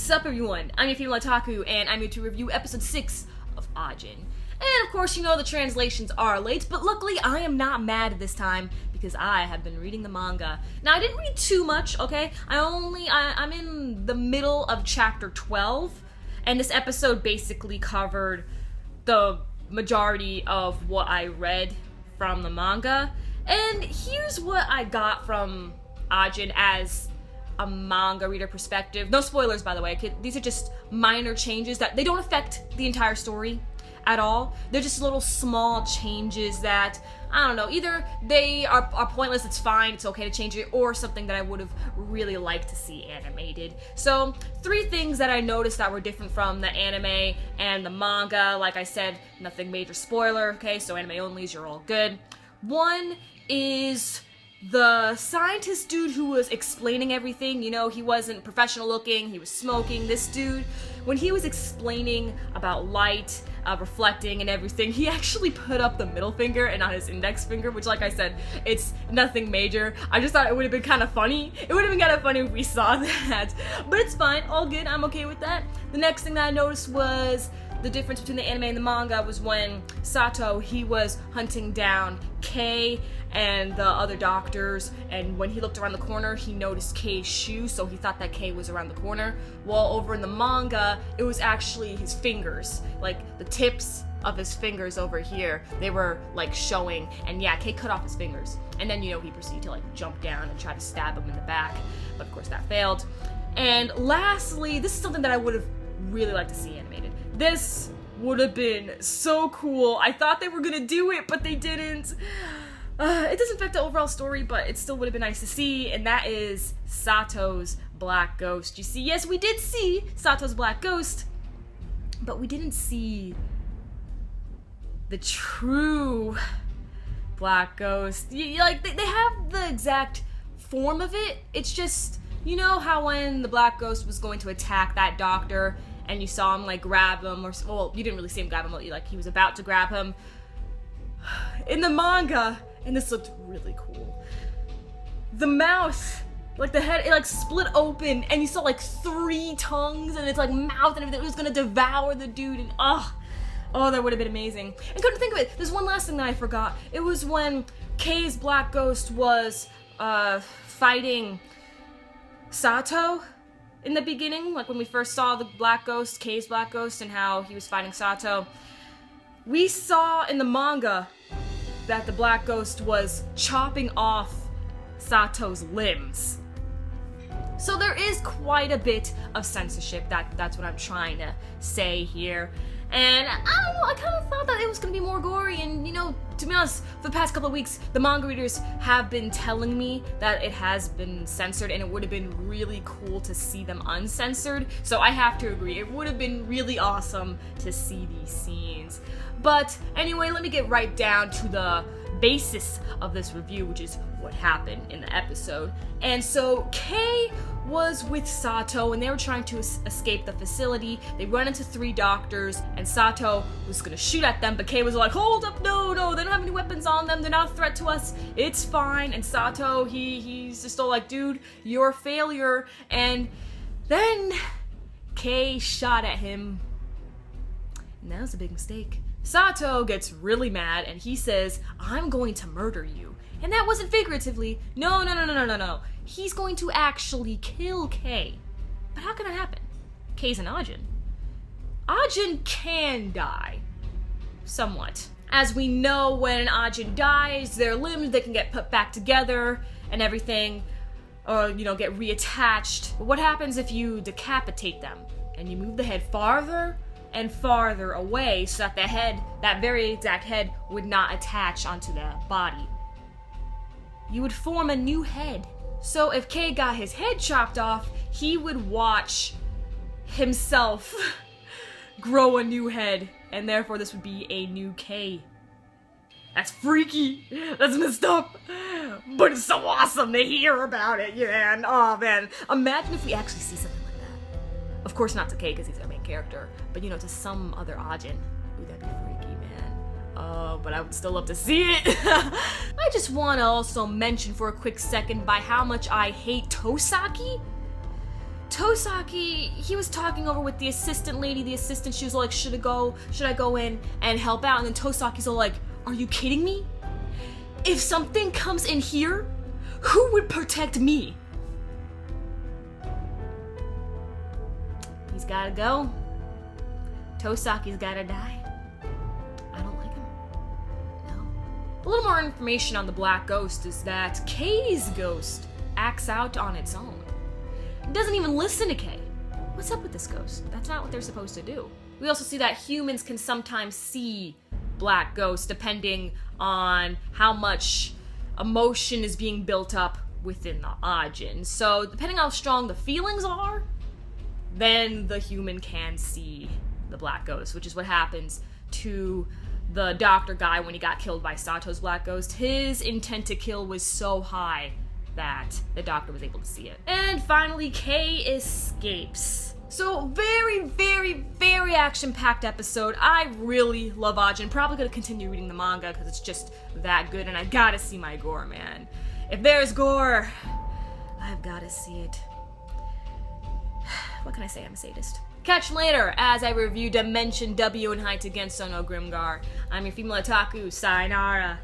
Sup everyone, I'm your female otaku, and I'm here to review episode 6 of Ajin. And of course, you know the translations are late, but luckily I am not mad this time because I have been reading the manga. Now, I didn't read too much, okay? I'm in the middle of chapter 12, and this episode basically covered the majority of what I read from the manga. And here's what I got from Ajin as a manga reader perspective. No spoilers, by the way. These are just minor changes that they don't affect the entire story at all. They're just little small changes that, I don't know, either they are pointless, it's fine, it's okay to change it, or something that I would have really liked to see animated. So, 3 things that I noticed that were different from the anime and the manga. Like I said, nothing major spoiler, okay, so anime onlys, you're all good. One is the scientist dude who was explaining everything. You know, he wasn't professional looking, he was smoking. This dude, when he was explaining about light, reflecting and everything, he actually put up the middle finger and not his index finger, which, like I said, it's nothing major. I just thought it would have been kind of funny. It would have been kind of funny if we saw that. But it's fine, all good, I'm okay with that. The next thing that I noticed was the difference between the anime and the manga was when Sato, he was hunting down Kei and the other doctors, and when he looked around the corner, he noticed Kei's shoe, so he thought that Kei was around the corner. While over in the manga, it was actually his fingers, like the tips of his fingers over here, they were like showing, and yeah, Kei cut off his fingers. And then, you know, he proceeded to like jump down and try to stab him in the back, but of course that failed. And lastly, this is something that I would have really liked to see animated. This would have been so cool. I thought they were gonna do it, but they didn't. It doesn't affect the overall story, but it still would have been nice to see, and that is Sato's Black Ghost. You see, yes, we did see Sato's Black Ghost, but we didn't see the true Black Ghost. Like, they have the exact form of it. It's just, you know how when the Black Ghost was going to attack that doctor, and you saw him, like, grab him, or, well, you didn't really see him grab him, like, he was about to grab him. In the manga, and this looked really cool, the mouth, like, the head, it, like, split open, and you saw, like, 3 tongues, and it's, like, mouth and everything. It was gonna devour the dude, and, oh, that would have been amazing. And come to think of it, there's one last thing that I forgot. It was when Kei's Black Ghost was, fighting Sato in the beginning, like when we first saw the Black Ghost, Kei's Black Ghost, and how he was fighting Sato. We saw in the manga that the Black Ghost was chopping off Sato's limbs. So there is quite a bit of censorship, that's what I'm trying to say here. And I don't know, I kind of thought that it was going to be more gory, and you know, to be honest, for the past couple of weeks, the manga readers have been telling me that it has been censored, and it would have been really cool to see them uncensored, so I have to agree, it would have been really awesome to see these scenes. But anyway, let me get right down to the basis of this review, which is what happened in the episode. And so Kei was with Sato, and they were trying to escape the facility. They run into 3 doctors, and Sato was gonna shoot at them, but Kei was like, hold up, no, they don't have any weapons on them, they're not a threat to us, it's fine. And Sato, he's just all like, dude, you're a failure. And then Kei shot at him, and that was a big mistake. Sato gets really mad, and he says, I'm going to murder you. And that wasn't figuratively. No. He's going to actually kill Kei. But how can that happen? Kei's an Ajin. Ajin can die. Somewhat. As we know, when an Ajin dies, their limbs, they can get put back together and everything, or, you know, get reattached. But what happens if you decapitate them and you move the head farther and farther away so that the head, that very exact head, would not attach onto the body? You would form a new head. So if Kei got his head chopped off, he would watch himself grow a new head, and therefore this would be a new Kei. That's freaky, that's messed up, but it's so awesome to hear about it, yeah, and oh man, imagine if we actually see something like that. Of course not to Kei, because he's our main character, but you know, to some other Ajin. Ooh, that'd be freaky, man. Oh, but I would still love to see it. I just want to also mention for a quick second by how much I hate Tosaki. Tosaki, he was talking over with the assistant lady. The assistant, she was like, should I go in and help out? And then Tosaki's all like, are you kidding me? If something comes in here, who would protect me? He's gotta go. Tosaki's gotta die. I don't like him. No. A little more information on the Black Ghost is that Kei's ghost acts out on its own. It doesn't even listen to Kei. What's up with this ghost? That's not what they're supposed to do. We also see that humans can sometimes see Black Ghosts depending on how much emotion is being built up within the Ajin. So depending on how strong the feelings are, then the human can see the Black Ghost, which is what happens to the doctor guy when he got killed by Sato's Black Ghost. His intent to kill was so high that the doctor was able to see it. And finally, Kei escapes. So very, very, very action-packed episode. I really love Ajin. Probably gonna continue reading the manga because it's just that good, and I gotta see my gore, man. If there's gore, I've gotta see it. What can I say? I'm a sadist. Catch you later as I review Dimension W and Heights Against Sono Grimgar. I'm your female otaku, sayonara.